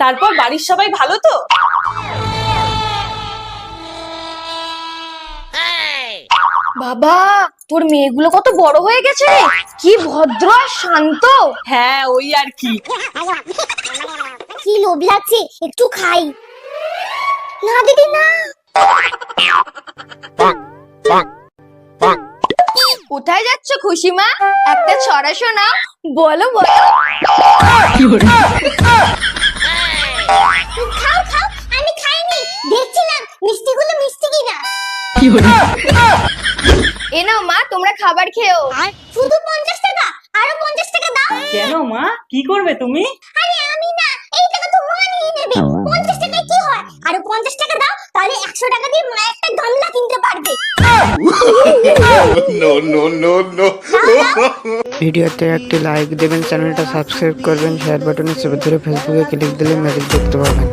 তারপর বাড়ির সবাই ভালো তো? বাবা, তোর মেয়েগুলো কত বড় হয়ে গেছে রে, কি ভদ্র আর শান্ত। হ্যাঁ, ওই আর কি। কি লোভ লাগছে, একটু খাই। না দিদি না। কোথায় যাচ্ছ খুশি মা? একটা ছড়া শোনা, বলো বলো। খাও খাও, আমি খাইনি, দেখছিলাম মিষ্টিগুলো মিষ্টি কিনা। এ নাও মা, তোমরা খাবার খেও। শুধু 50 টাকা, আরো 50 টাকা দাও। কেন মা, কি করবে তুমি? আরে আমি না, এই টাকা তো মা নিয়ে নেবে। 50 টাকায় কি হয়? আরো 50 টাকা দাও, তাহলে 100 টাকা দিয়ে মা একটা গামলা কিনতে পারবে। no, no, no, no. ভিডিওতে একটি লাইক দেবেন, চ্যানেলটা সাবস্ক্রাইব করবেন, শেয়ার বাটনে চেপে ধরে ফেসবুকে ক্লিক দিলে ম্যাজিক দেখতে পাবেন।